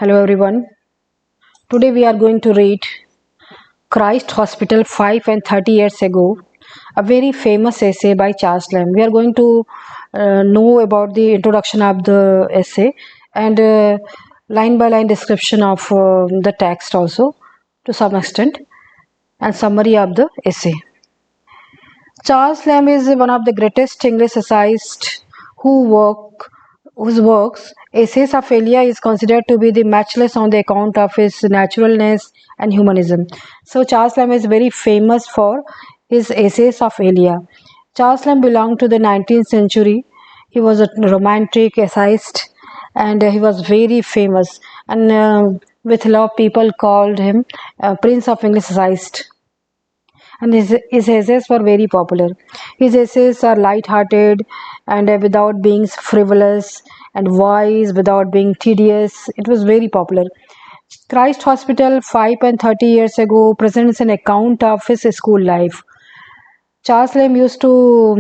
Hello everyone. Today we are going to read Christ Hospital 5 and 30 years ago, a very famous essay by Charles Lamb. We are going to know about the introduction of the essay and line by line description of the text also to some extent and summary of the essay. Charles Lamb is one of the greatest English essayists whose works, Essays of Elia, is considered to be the matchless on the account of his naturalness and humanism. So Charles Lamb is very famous for his Essays of Elia. Charles Lamb belonged to the 19th century. He was a romantic essayist and he was very famous. And with a lot of people called him Prince of English Essayists, and his essays were very popular. His essays are light-hearted and without being frivolous, and wise without being tedious. It was very popular. Christ Hospital 5 and 30 years ago presents an account of his school life. Charles Lamb used to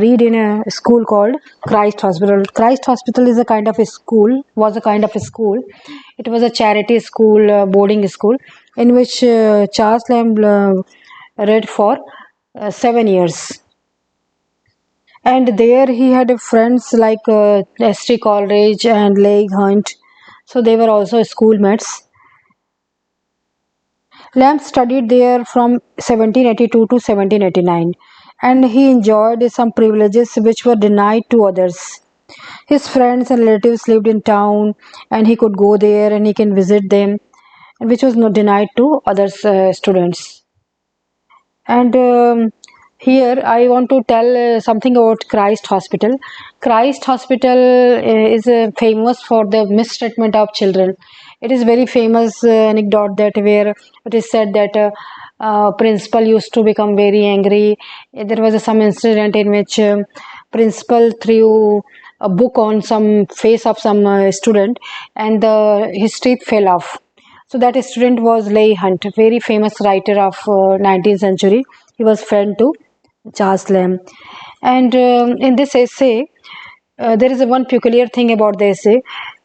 read in a school called Christ Hospital. Christ Hospital is a kind of a school, was a kind of a school. It was a charity school, boarding school, in which Charles Lamb read for 7 years. And there he had friends like St. Coleridge and Leigh Hunt. So they were also schoolmates. Lamb studied there from 1782 to 1789, and he enjoyed some privileges which were denied to others. His friends and relatives lived in town, and he could go there and he can visit them, and which was not denied to other students. And here I want to tell something about Christ Hospital. Christ Hospital is famous for the mistreatment of children. It is very famous anecdote that where it is said that principal used to become very angry. There was some incident in which principal threw a book on some face of some student, and his teeth fell off. So that student was Leigh Hunt, a very famous writer of 19th century. He was friend to Charles Lamb. And in this essay, there is one peculiar thing about the essay.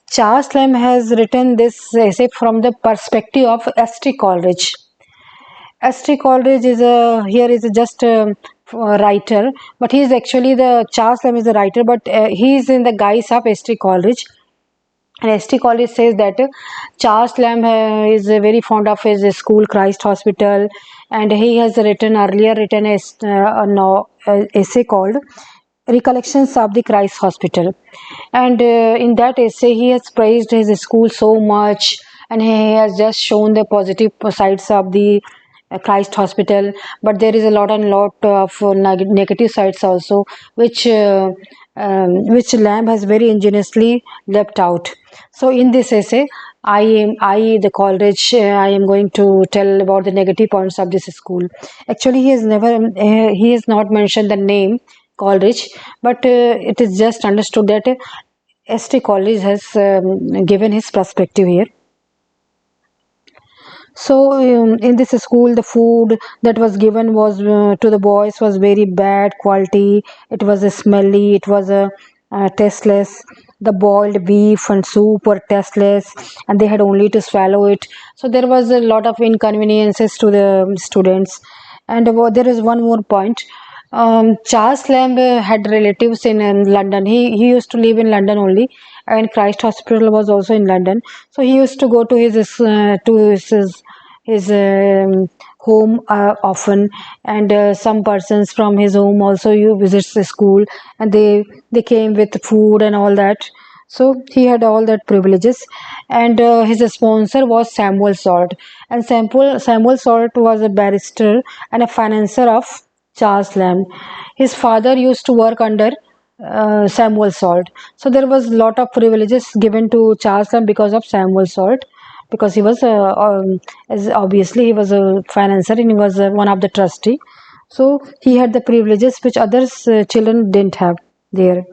Charles Lamb has written this essay from the perspective of St. Coleridge. St. Coleridge is just a writer, but he is actually Charles Lamb is a writer, but he is in the guise of St. Coleridge. And St. Coleridge says that Charles Lamb is very fond of his school Christ Hospital, and he has written an essay called Recollections of the Christ Hospital. And in that essay, he has praised his school so much, and he has just shown the positive sides of the Christ Hospital, but there is a lot of negative sides also, which Lamb has very ingeniously left out. So in this essay, the Coleridge, I am going to tell about the negative points of this school. Actually, he has not mentioned the name Coleridge, but it is just understood that St. Coleridge has given his perspective here. So in this school, the food that was given was to the boys was very bad quality. It was smelly. It was tasteless. The boiled beef and soup were tasteless, and they had only to swallow it. So there was a lot of inconveniences to the students. And there is one more point. Charles Lamb had relatives in London. He used to live in London only, and Christ Hospital was also in London. So he used to go to his home often, and some persons from his home also you visits the school, and they came with food and all that. So he had all that privileges, and his sponsor was Samuel Salt, and Samuel Salt was a barrister and a financier of Charles Lamb. His father used to work under Samuel Salt. So there was a lot of privileges given to Charles Lamb because of Samuel Salt, because he was as obviously he was a financier and he was one of the trustee. So he had the privileges which others children didn't have there.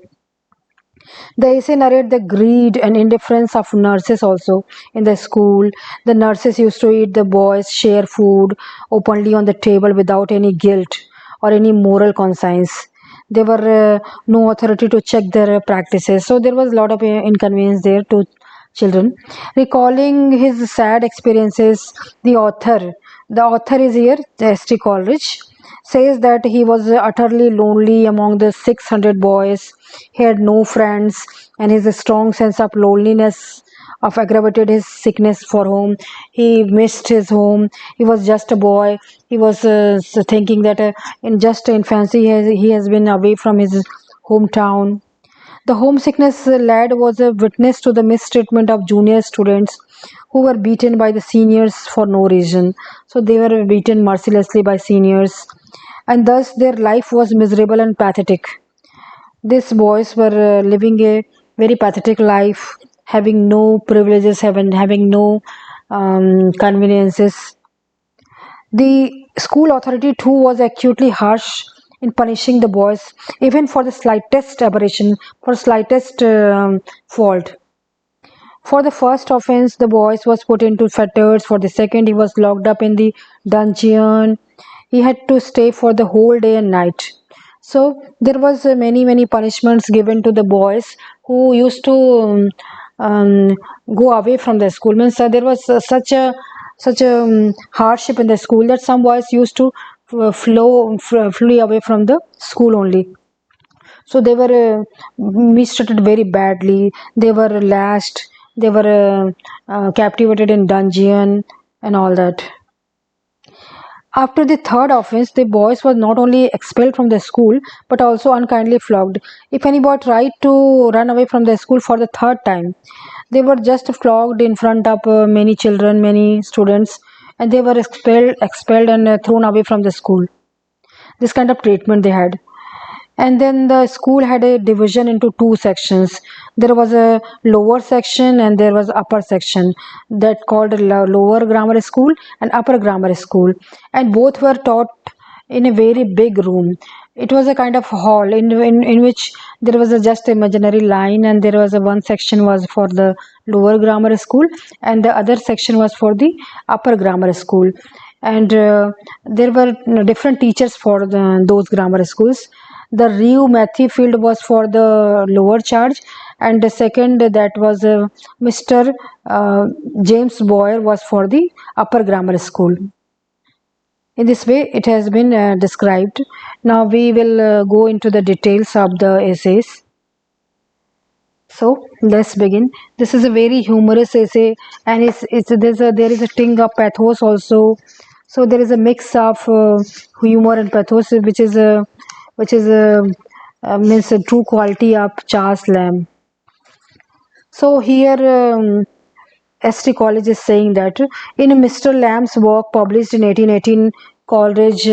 The essay narrates the greed and indifference of nurses also in the school. The nurses used to eat the boys' share food openly on the table without any guilt or any moral conscience. There were no authority to check their practices. So there was a lot of inconvenience there to children. Recalling his sad experiences, the author is here, St. Coleridge, says that he was utterly lonely among the 600 boys. He had no friends, and his strong sense of loneliness of aggravated his sickness for home. He missed his home. He was just a boy. He was thinking that in just infancy he has been away from his hometown. The homesickness lad was a witness to the mistreatment of junior students who were beaten by the seniors for no reason. So they were beaten mercilessly by seniors, and thus their life was miserable and pathetic. These boys were living a very pathetic life, having no privileges, having no conveniences. The school authority too was acutely harsh in punishing the boys, even for the slightest aberration, for slightest fault. For the first offense, the boys was put into fetters. For the second, he was locked up in the dungeon. He had to stay for the whole day and night. So there was many punishments given to the boys who used to go away from the school. Means there was such a hardship in the school that some boys used to flee away from the school only. So they were mistreated very badly. They were lashed. They were captivated in dungeon and all that. After the third offense, the boys were not only expelled from the school but also unkindly flogged. If any boy tried to run away from the school for the third time, they were just flogged in front of many children, many students, and they were expelled and thrown away from the school. This kind of treatment they had. And then the school had a division into two sections. There was a lower section and there was upper section, that called lower grammar school and upper grammar school, and both were taught in a very big room. It was a kind of hall in which there was a just imaginary line, and there was a one section was for the lower grammar school and the other section was for the upper grammar school. And there were different teachers for those grammar schools. The Ryu Matthew field was for the lower charge, and the second, that was Mr. James Boyer, was for the upper grammar school. In this way it has been described. Now we will go into the details of the essays. So let's begin. This is a very humorous essay, and there is a ting of pathos also. So there is a mix of humor and pathos, which is means a true quality of Charles Lamb. So here St. College is saying that in Mr. Lamb's work published in 1818, Coleridge,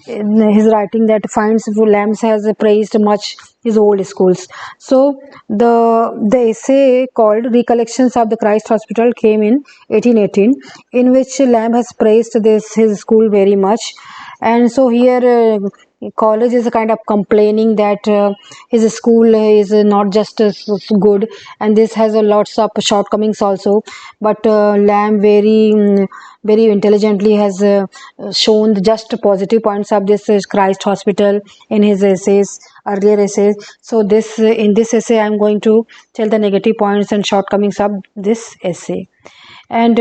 in his writing, that finds Lambs has praised much his old schools. So the essay called Recollections of the Christ Hospital came in 1818, in which Lamb has praised his school very much. And so here college is a kind of complaining that his school is not just as good, and this has a lots of shortcomings also. But Lamb very intelligently has shown the just positive points of this Christ Hospital in his earlier essays. So this in this essay I am going to tell the negative points and shortcomings of this essay. And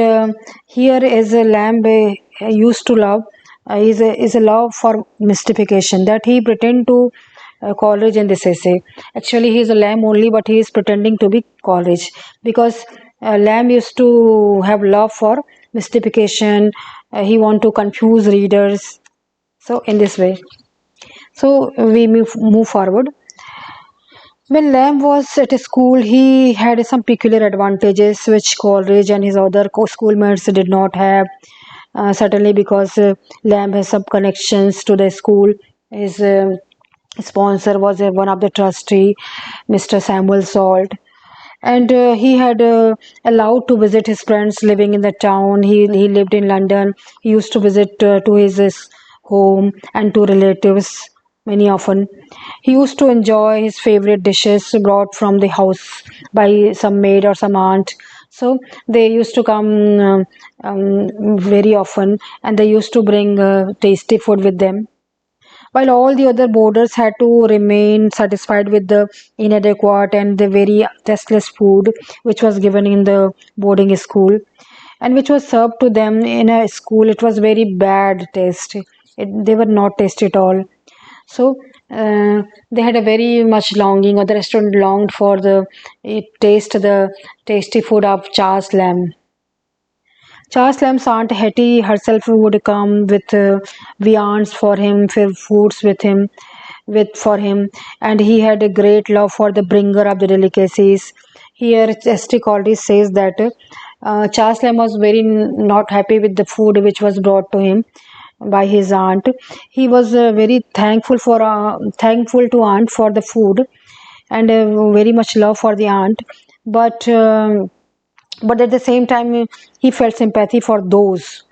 here is a Lamb used to love is a love for mystification, that he pretend to Coleridge in this essay. Actually he is a Lamb only, but he is pretending to be Coleridge, because Lamb used to have love for mystification. He want to confuse readers. So in this way, so we move forward. When Lamb was at school, he had some peculiar advantages which Coleridge and his other schoolmates did not have. Certainly because Lamb has some connections to the school. His sponsor was one of the trustee, Mr. Samuel Salt, and he had allowed to visit his friends living in the town. He lived in London. He used to visit to his home and to relatives many often. He used to enjoy his favorite dishes brought from the house by some maid or some aunt. So they used to come very often, and they used to bring tasty food with them. while all the other boarders had to remain satisfied with the inadequate and the very tasteless food which was given in the boarding school and which was served to them in a school. It was very bad taste. They were not tasty at all. So they had a very much longing, or the restaurant longed for the tasty food of Charles Lamb. Charles Lamb's aunt Hetty herself would come with viands for him, for foods for him, and he had a great love for the bringer of the delicacies. Here, St. Coleridge says that Charles Lamb was very not happy with the food which was brought to him by his aunt. He was very thankful to aunt for the food, and very much love for the aunt, but. But at the same time he felt sympathy for those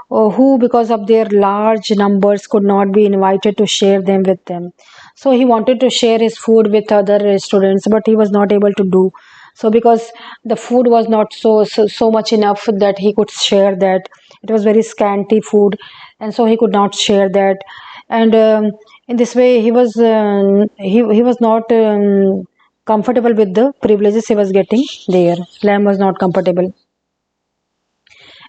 who because of their large numbers could not be invited to share them with them. So he wanted to share his food with other students, but he was not able to do so because the food was not so much enough that he could share that. It was very scanty food, and so he could not share that. And in this way he was not comfortable with the privileges he was getting there. Lamb was not comfortable.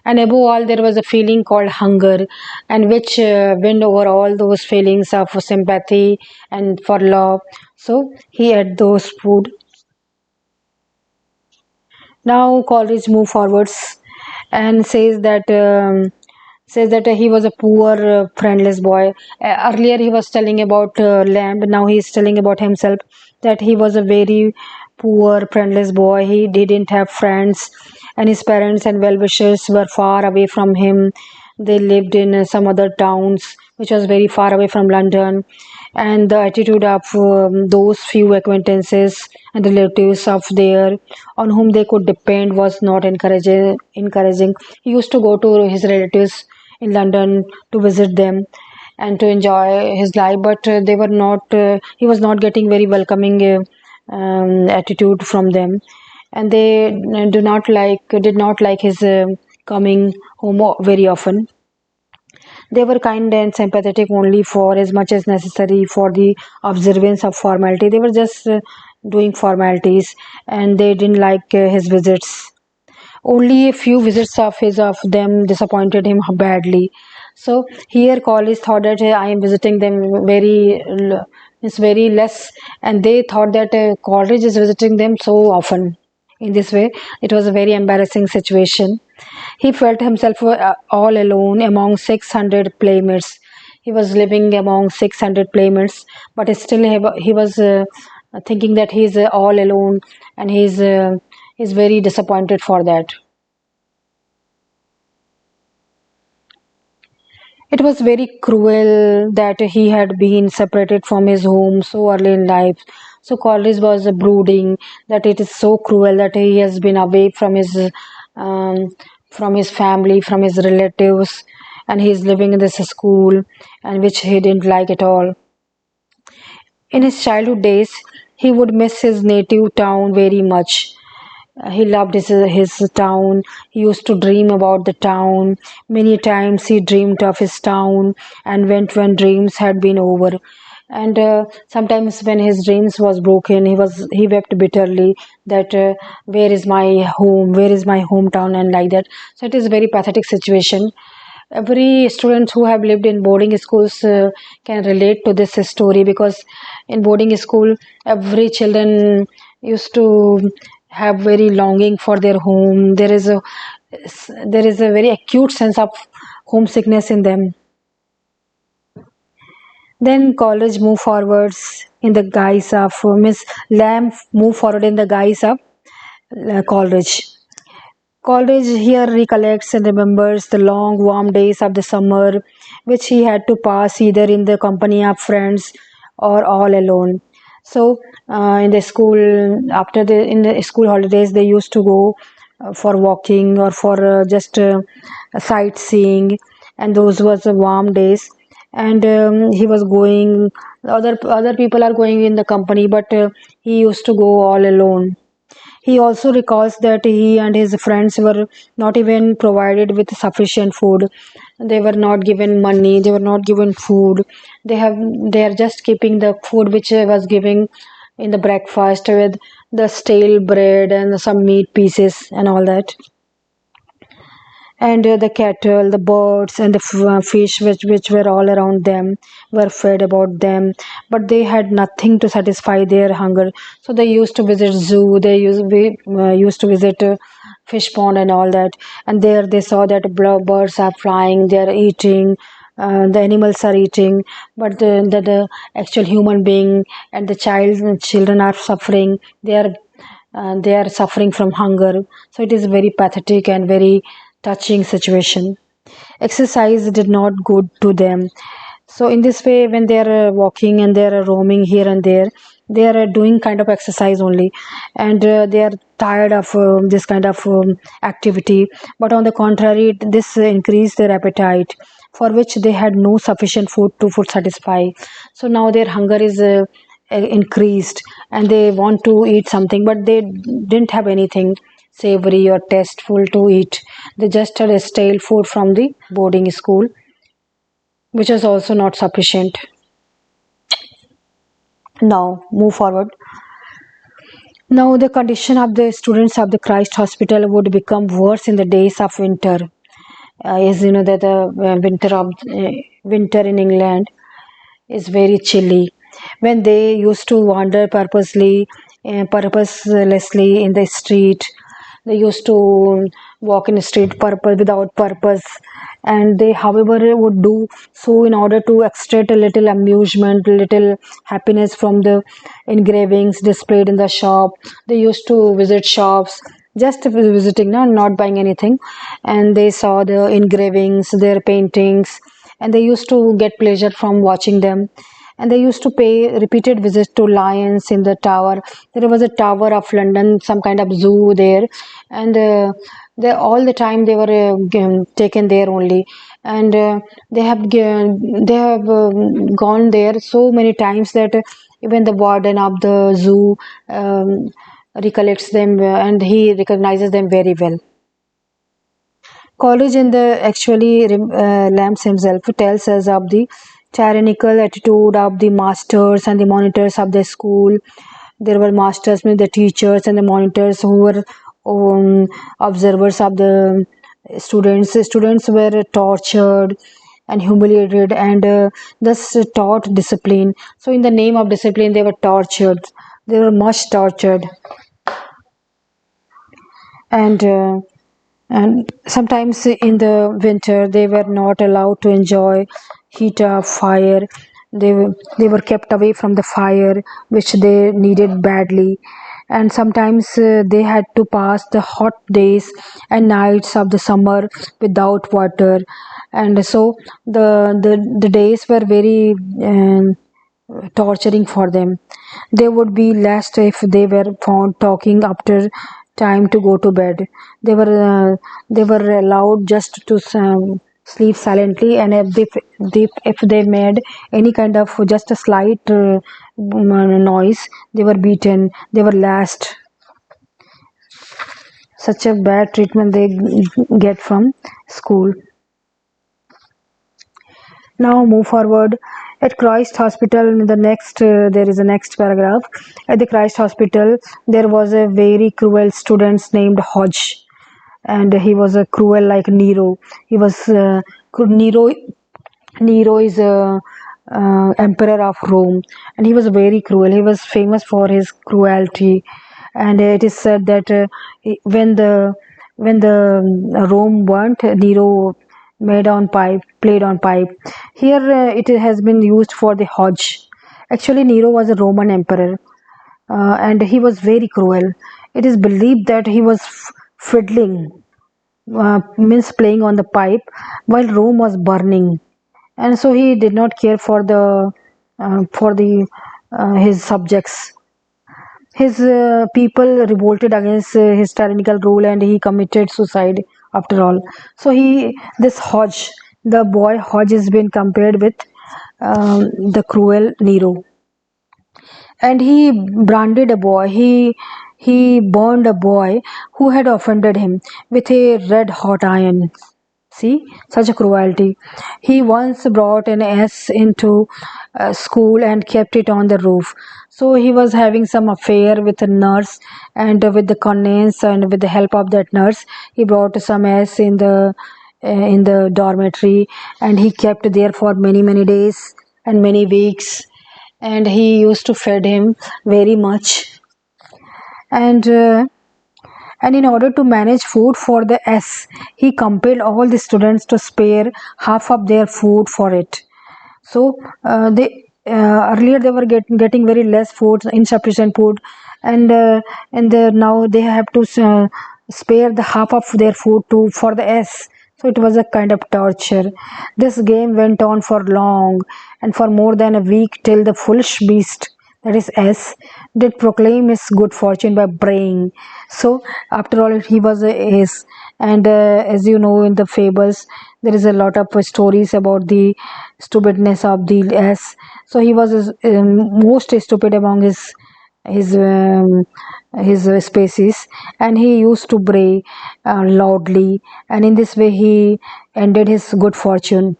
And above all, there was a feeling called hunger, and which went over all those feelings of sympathy and for love. So he ate those food. Now Coleridge move forwards and says that he was a poor, friendless boy. Earlier, he was telling about Lamb. Now he is telling about himself that he was a very poor, friendless boy. He didn't have friends, and his parents and well wishers were far away from him. They lived in some other towns, which was very far away from London, and the attitude of those few acquaintances and relatives of there on whom they could depend was not encouraging. He used to go to his relatives in London to visit them and to enjoy his life, but they were not. He was not getting very welcoming attitude from them, and they did not like his coming home very often. They were kind and sympathetic only for as much as necessary for the observance of formality. They were just doing formalities, and they didn't like his visits. Only a few visits of them disappointed him badly. So here college thought that I am visiting them it's very less, and they thought that college is visiting them so often. In this way, it was a very embarrassing situation. He felt himself all alone among 600 playmates. He was living among 600 playmates, but still he was thinking that he is all alone, and he's very disappointed for that. It was very cruel that he had been separated from his home so early in life. So Collis was brooding that it is so cruel that he has been away um, from his family, from his relatives, and he is living in this school, and which he didn't like at all. In his childhood days, he would miss his native town very much. He loved his town. He used to dream about the town. Many times he dreamed of his town and went when dreams had been over. And sometimes when his dreams was broken, he wept bitterly that where is my home, where is my hometown, and like that. So it is a very pathetic situation. Every students who have lived in boarding schools can relate to this story, because in boarding school every children used to have very longing for their home. There is a very acute sense of homesickness in them. Then college move forwards in the guise of Miss Lamb move forward in the guise of Coleridge. Coleridge here recollects and remembers the long warm days of the summer, which he had to pass either in the company of friends or all alone. So, in the school, in the school holidays, they used to go for walking or for just sightseeing, and those was the warm days. And he was going. Other people are going in the company, but he used to go all alone. He also recalls that he and his friends were not even provided with sufficient food. They were not given money, they were not given food. They are just keeping the food which was giving in the breakfast with the stale bread and some meat pieces and all that. And the cattle, the birds, and the fish which were all around them were fed about them, but they had nothing to satisfy their hunger. So they used to visit zoo, used to visit fish pond and all that, and there they saw that birds are flying, they are eating, the animals are eating, but the actual human being and the children are suffering. They are suffering from hunger. So it is very pathetic and very touching situation. Exercise did not good to them. So in this way, when they are walking and they are roaming here and there, they are doing kind of exercise only, and they are tired of this kind of activity. But on the contrary, this increased their appetite, for which they had no sufficient food to food satisfy. So now their hunger is increased, and they want to eat something, but they didn't have anything savory or tasteful to eat. They just had a stale food from the boarding school, which was also not sufficient. Now, move forward. Now, the condition of the students of the Christ Hospital would become worse in the days of winter. As you know, that the winter in England is very chilly. When they used to wander purposelessly in the street, they used to walk in the street without purpose, and they, however, would do so in order to extract a little amusement, little happiness from the engravings displayed in the shop. They used to visit shops, just visiting, not buying anything, and they saw the engravings, their paintings, and they used to get pleasure from watching them. And they used to pay repeated visits to lions in the tower. There was a Tower of London, some kind of zoo there, and they all the time they were taken there only, and they have gone there so many times that even the warden of the zoo recollects them, and he recognizes them very well. College in the actually Lamps himself tells us of the tyrannical attitude of the masters and the monitors of the school. There were masters, mean the teachers, and the monitors who were observers of the students. The students were tortured and humiliated, and thus taught discipline. So, in the name of discipline, they were tortured. They were much tortured, and sometimes in the winter they were not allowed to enjoy heat of fire. They were kept away from the fire which they needed badly, and sometimes they had to pass the hot days and nights of the summer without water. And so the days were very torturing for them. They would be last if they were found talking after time to go to bed. They were allowed just to sleep silently, and if they made any kind of just a slight noise, they were beaten. They were last. Such a bad treatment they get from school. Now move forward. At Christ Hospital, in the next there is a next paragraph. At the Christ Hospital, there was a very cruel student named Hodge, and he was a cruel like Nero. He was Nero. Nero is a emperor of Rome, and he was very cruel. He was famous for his cruelty, and it is said that when the Rome burnt, Nero played on pipe. Here it has been used for the Hodge. Actually, Nero was a Roman emperor, and he was very cruel. It is believed that he was fiddling, means playing on the pipe, while Rome was burning, and so he did not care for the his subjects. His people revolted against his tyrannical rule, and he committed suicide after all. So this Hodge, the boy Hodge, has been compared with the cruel Nero, and he branded a boy. He burned a boy who had offended him with a red hot iron. See, such a cruelty. He once brought an S into school and kept it on the roof. So he was having some affair with a nurse, and with the connivance and with the help of that nurse, he brought some S in the dormitory, and he kept there for many days and many weeks. And he used to feed him very much, and in order to manage food for the S, he compelled all the students to spare half of their food for it. So they earlier they were getting very less food, insufficient food, and now they have to spare the half of their food to for the S. So it was a kind of torture. This game went on for long and for more than a week till the foolish beast, that is S, did proclaim his good fortune by braying. So after all, he was a S, and as you know, in the fables, there is a lot of stories about the stupidness of the S. So he was most stupid among his um, his species, and he used to bray loudly, and in this way he ended his good fortune.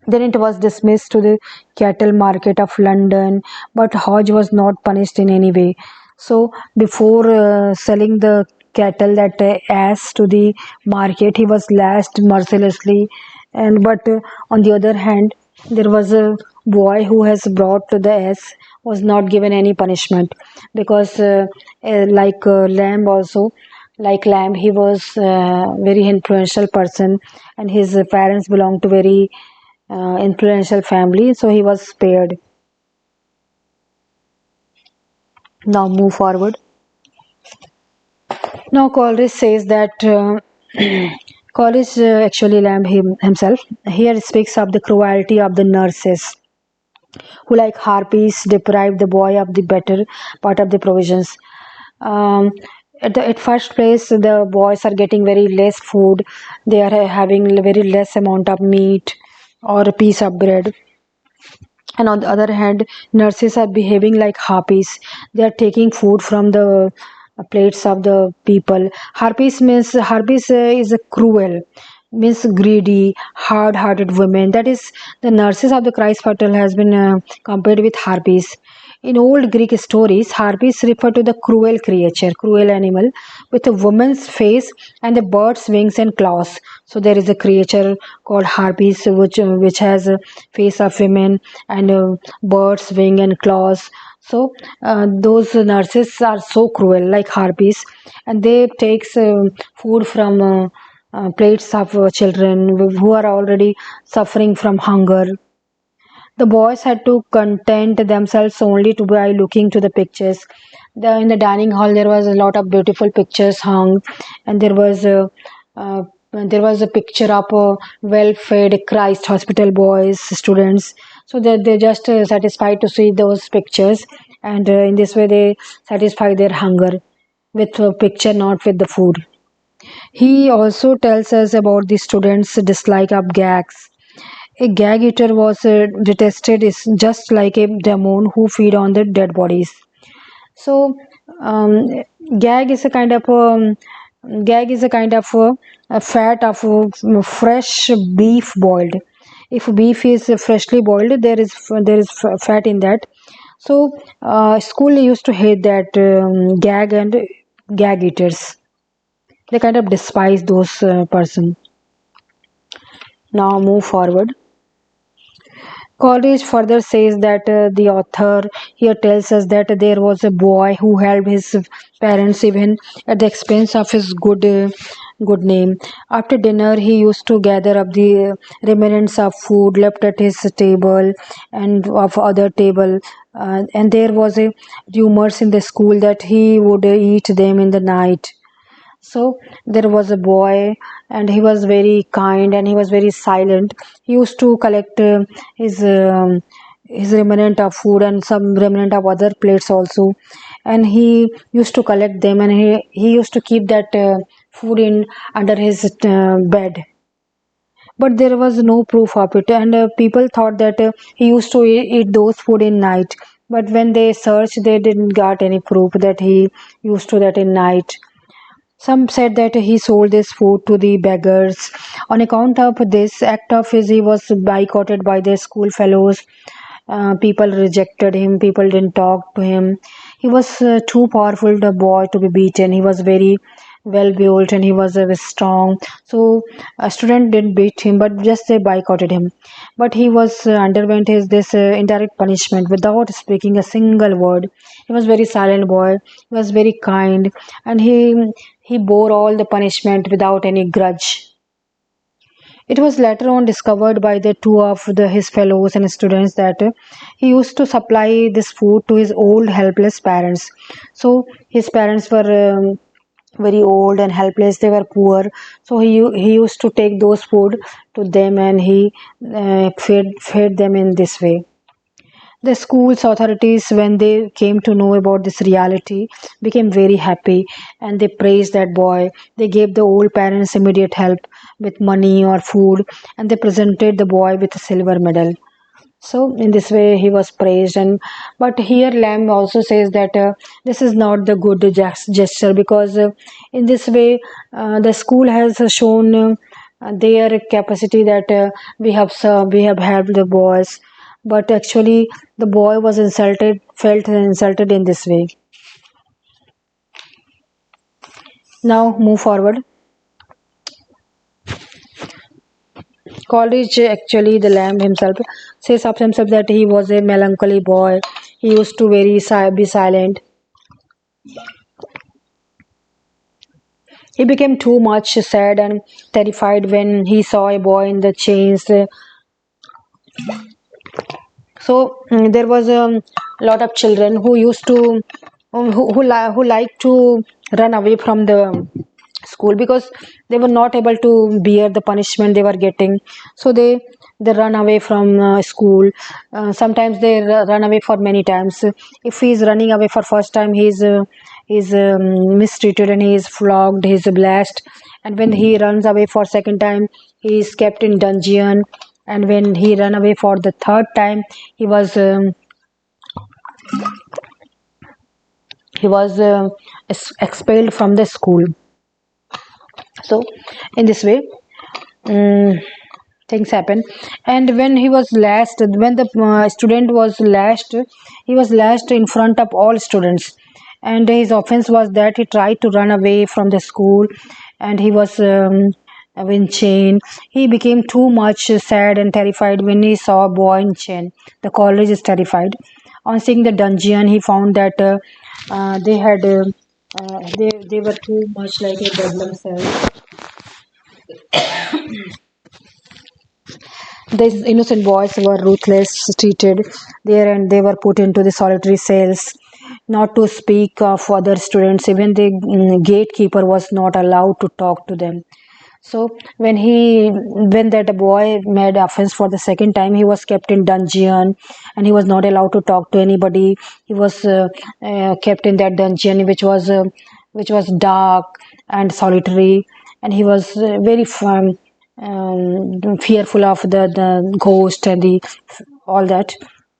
Then it was dismissed to the cattle market of London, but Hodge was not punished in any way. So before selling the cattle, that ass, to the market, he was lashed mercilessly. And but on the other hand, there was a boy who has brought to the ass was not given any punishment, because like Lamb also, like Lamb, he was a very influential person, and his parents belonged to very influential family, so he was spared. Now move forward. Now Coleridge says that Coleridge actually Lamb himself here speaks of the cruelty of the nurses who, like harpies, deprive the boy of the better part of the provisions. Um, at first place, the boys are getting very less food. They are having very less amount of meat or a piece of bread, and on the other hand, nurses are behaving like harpies. They are taking food from the plates of the people. Harpies is a cruel, means greedy, hard-hearted women. That is, the nurses of the Christ hospital has been compared with harpies. In old Greek stories, harpies refer to the cruel creature, cruel animal, with a woman's face and the bird's wings and claws. So there is a creature called harpies, which has a face of women and bird's wing and claws. So those nurses are so cruel, like harpies, and they takes food from plates of children who are already suffering from hunger. The boys had to content themselves only to by looking to the pictures. In the dining hall, there was a lot of beautiful pictures hung, and there was a picture of well-fed Christ Hospital boys, students. So that they just satisfied to see those pictures, and in this way they satisfy their hunger with a picture, not with the food. He also tells us about the students' dislike of gags. A gag eater was detested is just like a demon who feed on the dead bodies. So um, gag is a kind of gag is a kind of a fat of fresh beef boiled. If beef is freshly boiled, there is fat in that. So school used to hate that gag and gag eaters. They kind of despise those person. Now move forward. Coleridge further says that the author here tells us that there was a boy who helped his parents even at the expense of his good name. After dinner, he used to gather up the remnants of food left at his table and of other table. And there was a rumors in the school that he would eat them in the night. So there was a boy, and he was very kind and he was very silent. He used to collect his remnant of food and some remnant of other plates also, and he used to collect them, and he used to keep that food in under his bed. But there was no proof of it, and people thought that he used to eat those food in night. But when they searched, they didn't got any proof that he used to that in night. Some said that he sold this food to the beggars. On account of this act of his, he was boycotted by the school fellows. People rejected him. People didn't talk to him. He was too powerful, the boy, to be beaten. He was very well built and he was strong. So a student didn't beat him, but just they boycotted him. But he was underwent his this indirect punishment without speaking a single word. He was very silent boy. He was very kind, and he bore all the punishment without any grudge. It was later on discovered by the two of his fellows and students that he used to supply this food to his old helpless parents. So his parents were very old and helpless. They were poor. So he used to take those food to them, and he fed them in this way. The school's authorities, when they came to know about this reality, became very happy and they praised that boy. They gave the old parents immediate help with money or food, and they presented the boy with a silver medal. So in this way he was praised. And but here Lamb also says that this is not the good gesture, because in this way the school has shown their capacity that we have helped the boys, but actually the boy was insulted, felt insulted in this way. Now move forward. Coleridge, actually, the Lamb himself says of himself that he was a melancholy boy. He used to be silent. He became too much sad and terrified when he saw a boy in the chains. So there was a lot of children who used to who liked to run away from the school, because they were not able to bear the punishment they were getting. So they run away from school. Sometimes they run away for many times. If he is running away for first time, he is mistreated and he is flogged, he is blessed. And when he runs away for second time, he is kept in dungeon. And when he ran away for the third time, he was expelled from the school. So in this way things happen. And when he was lashed, when the student was lashed, he was lashed in front of all students, and his offense was that he tried to run away from the school, and he was in chain. He became too much sad and terrified when he saw a boy in chain. The college is terrified. On seeing the dungeon, he found that they had they were too much like a bedlam cell. These innocent boys were ruthless treated there, and they were put into the solitary cells. Not to speak of other students, even the gatekeeper was not allowed to talk to them. So when that boy made offense for the second time, he was kept in dungeon, and he was not allowed to talk to anybody. He was kept in that dungeon, which was dark and solitary, and he was very fearful of the ghost and the all that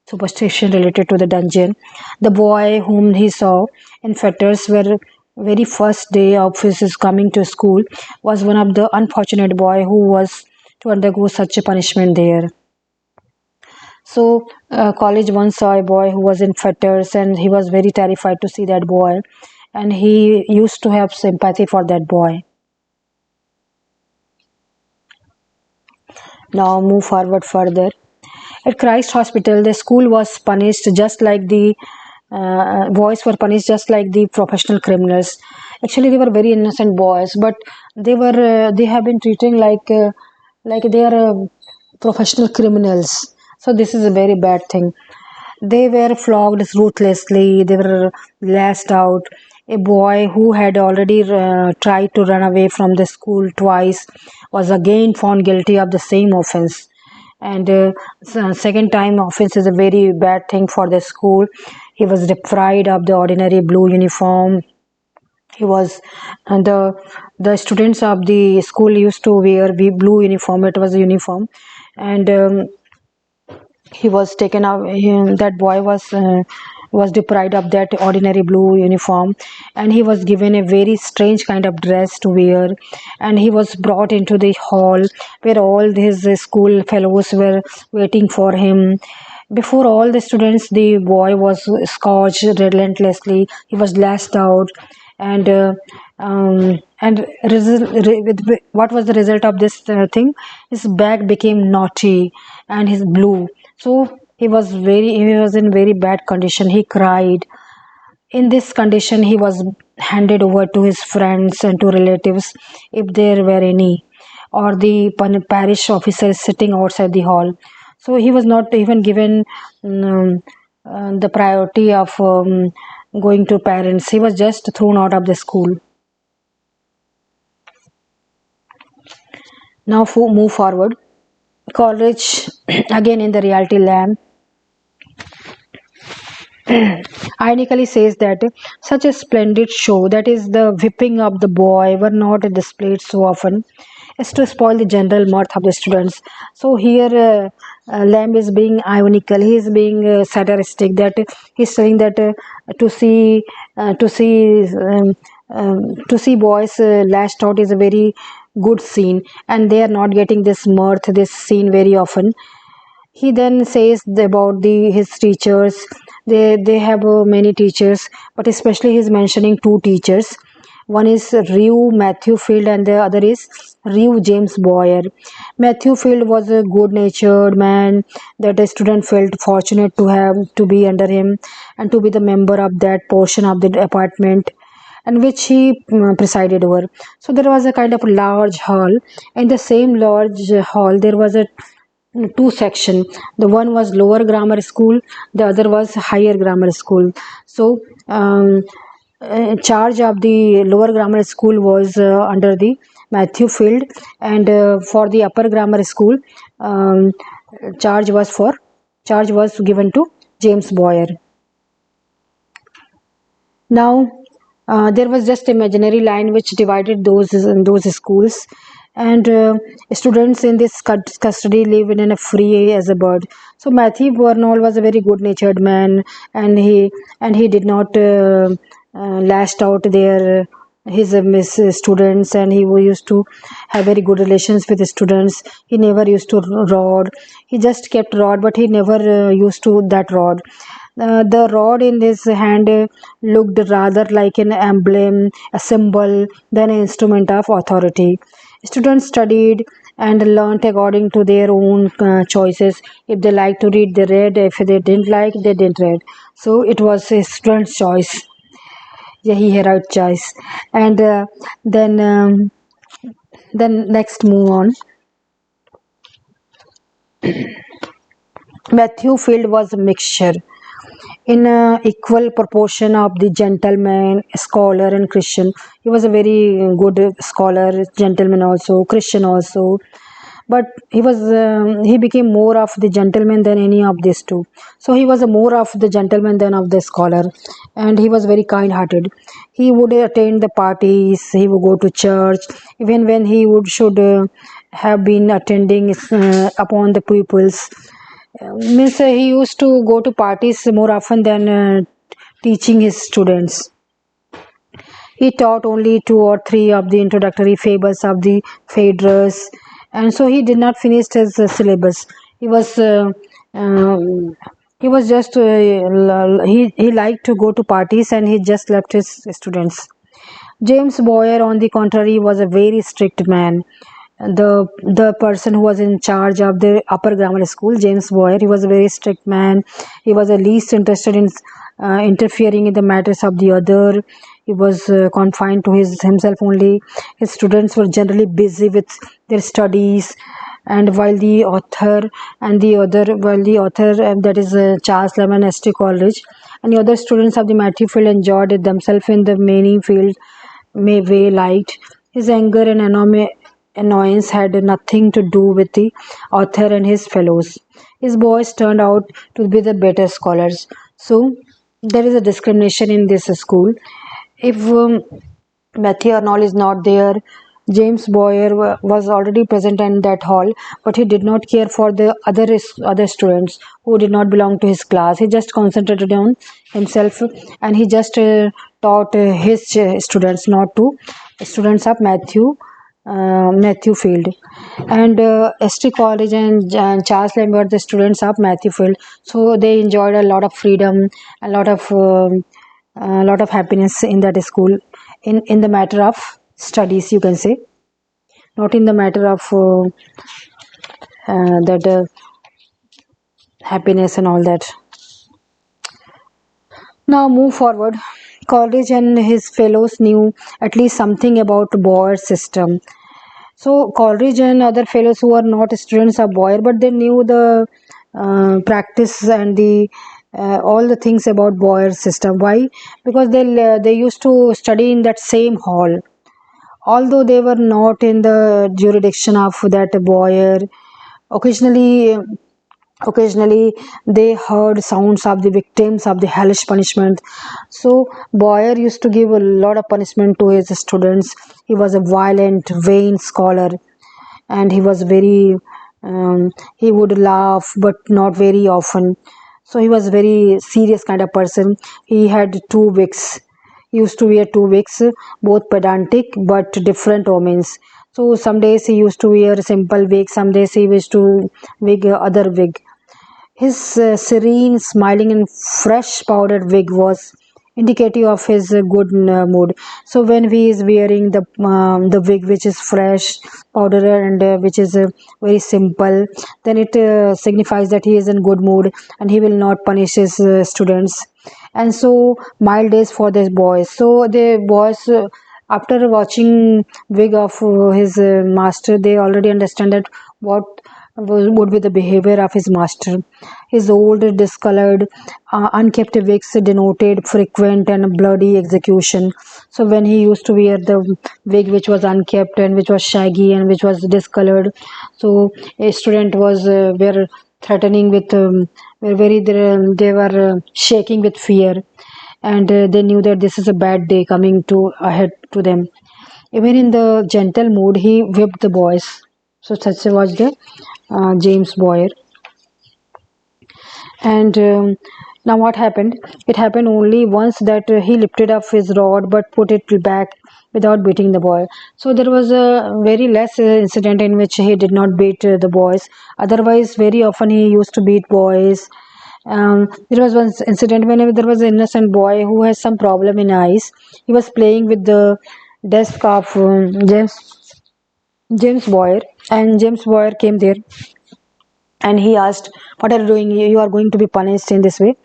superstition related to the dungeon. The boy whom he saw in fetters were very first day of his coming to school was one of the unfortunate boy who was to undergo such a punishment there. So college once saw a boy who was in fetters, and he was very terrified to see that boy, and he used to have sympathy for that boy. Now move forward further. At Christ Hospital, the school was punished just like the boys were punished just like the professional criminals. Actually, they were very innocent boys, but they have been treating like they are professional criminals. So this is a very bad thing. They were flogged ruthlessly. They were lashed out. A boy who had already tried to run away from the school twice was again found guilty of the same offense. And second time offense is a very bad thing for the school. He was deprived of the ordinary blue uniform. He was and the students of the school used to wear blue uniform. It was a uniform, and he was taken out. That boy was was deprived of that ordinary blue uniform, and he was given a very strange kind of dress to wear, and he was brought into the hall where all his school fellows were waiting for him. Before all the students, the boy was scourged relentlessly. He was lashed out, and what was the result of this thing? His back became knotty and his blue. So he was in very bad condition. He cried. In this condition, he was handed over to his friends and to relatives, if there were any, or the parish officers sitting outside the hall. So he was not even given the priority of going to parents. He was just thrown out of the school. Now move forward. College, again in the reality lamp, ironically says that such a splendid show, that is the whipping of the boy, were not displayed so often as to spoil the general mirth of the students. So here Lamb is being ironical, he is being satiristic, that he's saying that to see uh, to see um, to see boys lashed out is a very good scene, and they are not getting this mirth, this scene very often. He then says about his teachers. They have many teachers, but especially he's mentioning two teachers. One is Ryu Matthew Field and the other is Ryu James Boyer. Matthew Field was a good natured man that a student felt fortunate to have to be under him and to be the member of that portion of the apartment and which he presided over. So there was a kind of large hall. In the same large hall, there was a two section. The one was lower grammar school, the other was higher grammar school. So charge of the lower grammar school was under the Matthew Field, and for the upper grammar school, um, charge was given to James Boyer. Now, there was just imaginary line which divided those schools, and students in this custody lived in a free as a bird. So Matthew Burnall was a very good-natured man, and he did not lashed out their his students, and he used to have very good relations with the students. He never used to rod. He just kept rod, but he never used to that rod. The rod in his hand looked rather like an emblem, a symbol, than an instrument of authority. Students studied and learnt according to their own choices. If they liked to read, they read. If they didn't like, they didn't read. So it was a student's choice. यही है right choice. And then next move on. Matthew Field was a mixture in equal proportion of the gentleman, scholar, and Christian. He was a very good scholar, gentleman also, Christian also. But he became more of the gentleman than any of these two. So he was a more of the gentleman than of the scholar, and he was very kind-hearted. He would attend the parties, he would go to church, even when he would should have been attending upon the pupils. Means he used to go to parties more often than teaching his students. He taught only two or three of the introductory fables of the Phaedrus, and so he did not finish his syllabus. He was he was just he liked to go to parties, and he just left his students. James Boyer, on the contrary, was a very strict man. The person who was in charge of the upper grammar school, James Boyer, he was a very strict man. He was the least interested in interfering in the matters of the other. He was confined to himself only. His students were generally busy with their studies, and while the author that is Charles Lemon St. Coleridge, and the other students of the Matthew Field enjoyed it themselves in the many field may way light. His anger and annoyance had nothing to do with the author and his fellows. His boys turned out to be the better scholars. So there is a discrimination in this school. If Matthew Arnold is not there, James Boyer was already present in that hall, but he did not care for the other students who did not belong to his class. He just concentrated on himself, and he just taught his students, not to students of Matthew Field. And ST College and Charles Lamb were the students of Matthew Field, so they enjoyed a lot of freedom, a lot of happiness in that school, in the matter of studies, you can say, not in the matter of that happiness and all that. Now move forward. Coleridge and his fellows knew at least something about Boyer's system. So Coleridge and other fellows who are not students of Boyer, but they knew the practice and the all the things about Boyer's system. Why? Because they used to study in that same hall, although they were not in the jurisdiction of that Boyer. Occasionally, occasionally they heard sounds of the victims of the hellish punishment. So Boyer used to give a lot of punishment to his students. He was a violent, vain scholar, and he was very he would laugh but not very often. So he was very serious kind of person. He had two wigs. He used to wear two wigs, both pedantic but different omens. So some days he used to wear a simple wig, some days he used to wig other wig. His serene, smiling, and fresh powdered wig was indicative of his good mood. So when he is wearing the wig which is fresh, powdered, and which is very simple, then it signifies that he is in good mood and he will not punish his students. And so mild days for the boys. So the boys. After watching wig of his master, they already understand that what would be the behavior of his master. His old, discolored, unkept wigs denoted frequent and bloody execution. So when he used to wear the wig which was unkept and which was shaggy and which was discolored, so a student was were threatening with, were very they were shaking with fear, and they knew that this is a bad day coming to ahead to them. Even in the gentle mood, he whipped the boys. So such was the James Boyer. And now what happened? It happened only once that he lifted up his rod but put it back without beating the boy. So there was a very less incident in which he did not beat the boys. Otherwise, very often he used to beat boys. There was one incident whenever there was an innocent boy who has some problem in eyes. He was playing with the desk of James Boyer, and James Boyer came there and he asked, what are you doing? You are going to be punished in this way.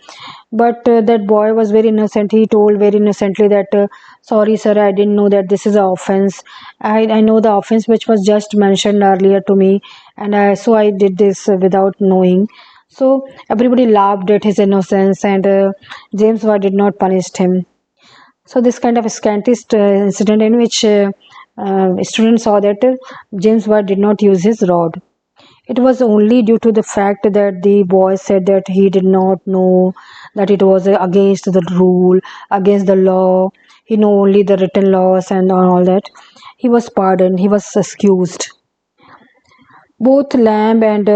But that boy was very innocent. He told very innocently that, sorry sir, I didn't know that this is an offense. I know the offense which was just mentioned earlier to me, and I did this without knowing. So everybody laughed at his innocence, and James Boy did not punish him. So this kind of a scantist incident in which students saw that James Boy did not use his rod. It was only due to the fact that the boy said that he did not know that it was against the rule, against the law. He knew only the written laws and all that. He was pardoned, he was excused. Both Lamb and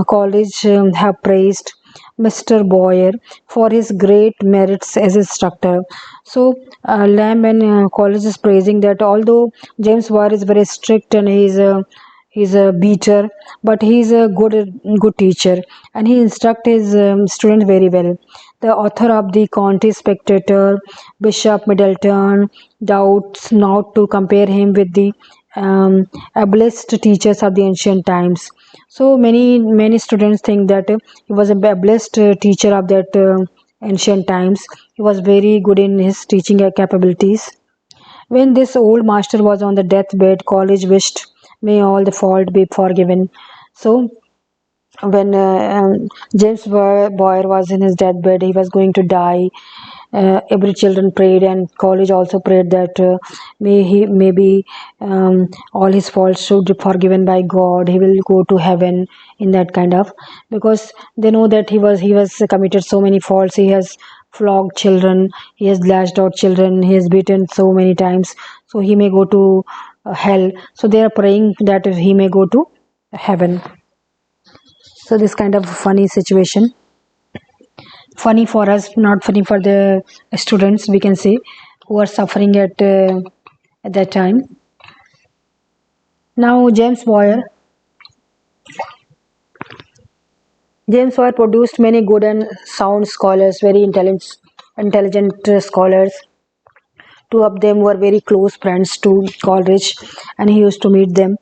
College have praised Mr. Boyer for his great merits as instructor. So Lamb and College is praising that although James Boyer is very strict and he's a beater, but he's a good teacher and he instructs his students very well. The author of the County Spectator, Bishop Middleton, doubts not to compare him with the ablest teachers of the ancient times. So many students think that he was a ablest teacher of that ancient times. He was very good in his teaching capabilities. When this old master was on the deathbed, College wished, may all the fault be forgiven. So when James Boyer was in his deathbed, he was going to die. Every children prayed, and College also prayed that maybe all his faults should be forgiven by God. He will go to heaven in that kind of, because they know that he was committed so many faults. He has flogged children, he has lashed out children, he has beaten so many times. So he may go to hell. So they are praying that he may go to heaven. So this kind of funny situation, funny for us, not funny for the students, we can say, who are suffering at that time. Now James Boyer produced many good and sound scholars, very intelligent scholars. Two of them were very close friends to Coleridge, and he used to meet them.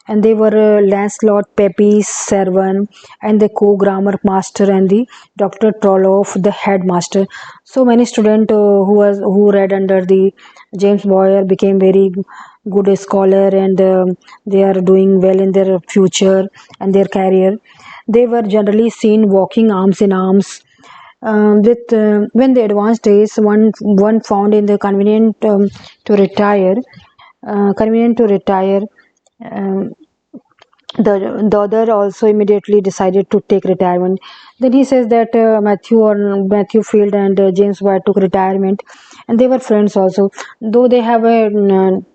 And they were Lancelot Pepys Servan, and the co-grammar master, and the Dr. Trollope, the headmaster. So many students who read under the James Boyer became very good scholar, and they are doing well in their future and their career. They were generally seen walking arms in arms with when the advanced days, one found in the to retire convenient to retire. um, the other also immediately decided to take retirement. Then he says that Matthew Field and James White took retirement, and they were friends also. Though they have a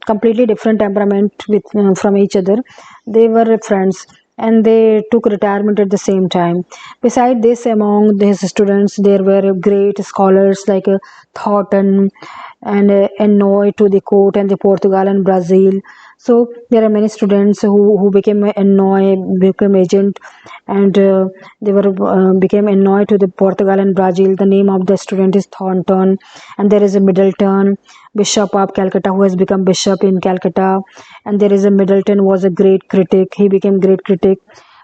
completely different temperament from each other, they were friends, and they took retirement at the same time. Beside this, among his students, there were great scholars like Thornton and Enoy to the court and the Portugal and Brazil. So there are many students who became Enoy, became agent, and they were became Enoy to the Portugal and Brazil. The name of the student is Thornton, and there is a Middleton, Bishop of Calcutta, who has become bishop in Calcutta, and there is a Middleton was a great critic. He became great critic.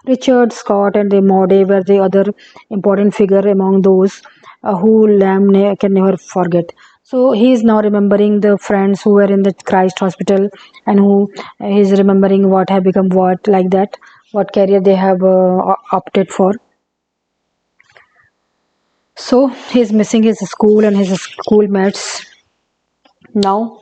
Richard Scott and Maude were the other important figure among those who Lamb can never forget. So he is now remembering the friends who were in the Christ Hospital, and who is remembering what have become what, like that, what career they have opted for. So he is missing his school and his schoolmates now.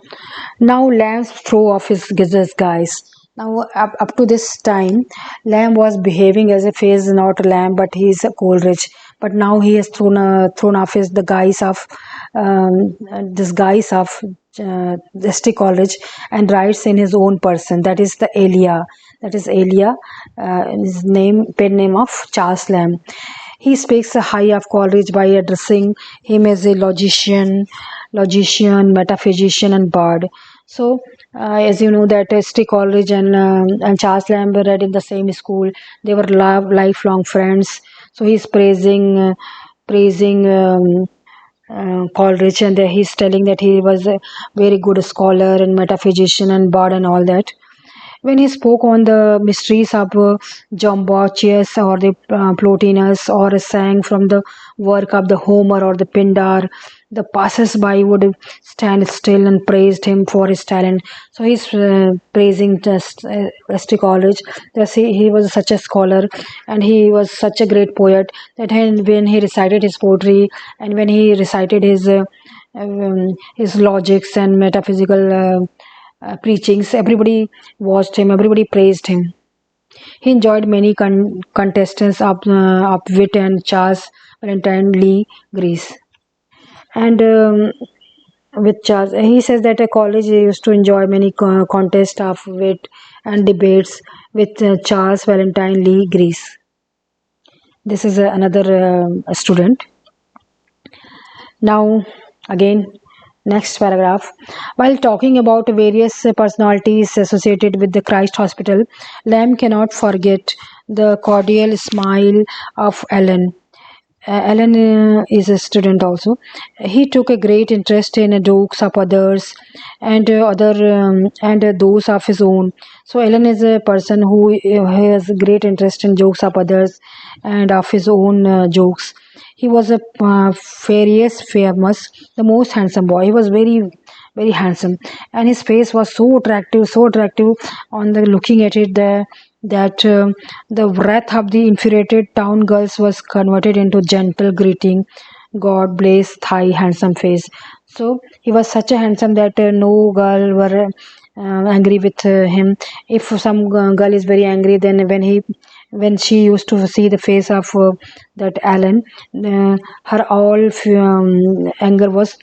Now Lamb's throw off his disguise. Now up to this time, Lamb was behaving as if he is not a Lamb, but he is a Coleridge. But now he has thrown off his disguise of St. Coleridge, and writes in his own person. That is the Elia. That is Elia, his pen name of Charles Lamb. He speaks high of Coleridge by addressing him as a logician, metaphysician, and bard. So, as you know, that St. Coleridge and Charles Lamb were read in the same school. They were lifelong friends. So he's praising Coleridge, and he's telling that he was a very good scholar and metaphysician and bard and all that. When he spoke on the mysteries of Jumbochius or the Plotinus, or sang from the work of the Homer or the Pindar, the passers-by would stand still and praised him for his talent. So he's praising just St. Coleridge. He was such a scholar, and he was such a great poet that when he recited his poetry, and when he recited his logics and metaphysical preachings, everybody watched him, everybody praised him. He enjoyed many contestants of wit and Charles Valentine Lee Greece. And with Charles, he says that a college used to enjoy many contests of wit and debates with Charles Valentine Lee Greece. This is another student. Now, again, next paragraph. While talking about various personalities associated with the Christ Hospital, Lamb cannot forget the cordial smile of Ellen. Ellen is a student also. He took a great interest in jokes of others, and those of his own. So Ellen is a person who has great interest in jokes of others and of his own jokes. He was a famous, the most handsome boy. He was very handsome, and his face was so attractive on the looking at it, that the wrath of the infuriated town girls was converted into gentle greeting. God bless thy handsome face. So he was such a handsome that no girl were angry with him. If some girl is very angry, then when she used to see the face of that Alan, her all anger was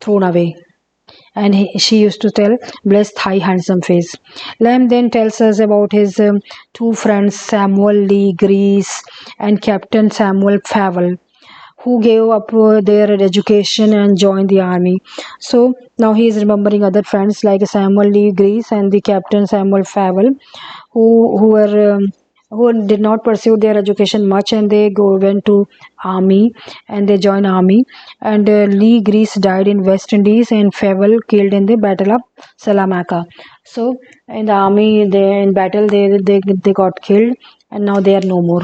thrown away. and she used to tell, bless thy handsome face. Lamb then tells us about his two friends, Samuel Lee Grease and Captain Samuel Favell, who gave up their education and joined the army. So now he is remembering other friends like Samuel Lee Grease and the Captain Samuel Favell, who were who did not pursue their education much, and they went to army, and they joined army. And Lee Grease died in West Indies, and Favell killed in the Battle of Salamanca. So in the army, they in battle they got killed, and now they are no more.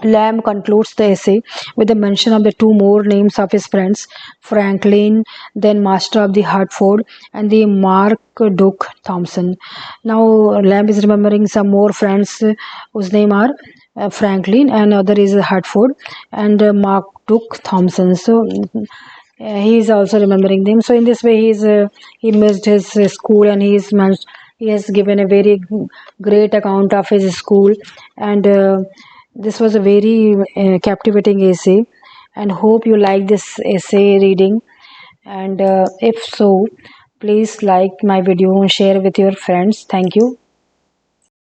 Lamb concludes the essay with a mention of the two more names of his friends, Franklin, then Master of the Hartford, and the Mark Thompson. Now, Lamb is remembering some more friends whose name are Franklin, and other is Hartford, and Mark Thompson. So, he is also remembering them. So in this way, he missed his school, and he has given a very great account of his school, and this was a very captivating essay, and hope you like this essay reading. And if so, please like my video and share with your friends. Thank you.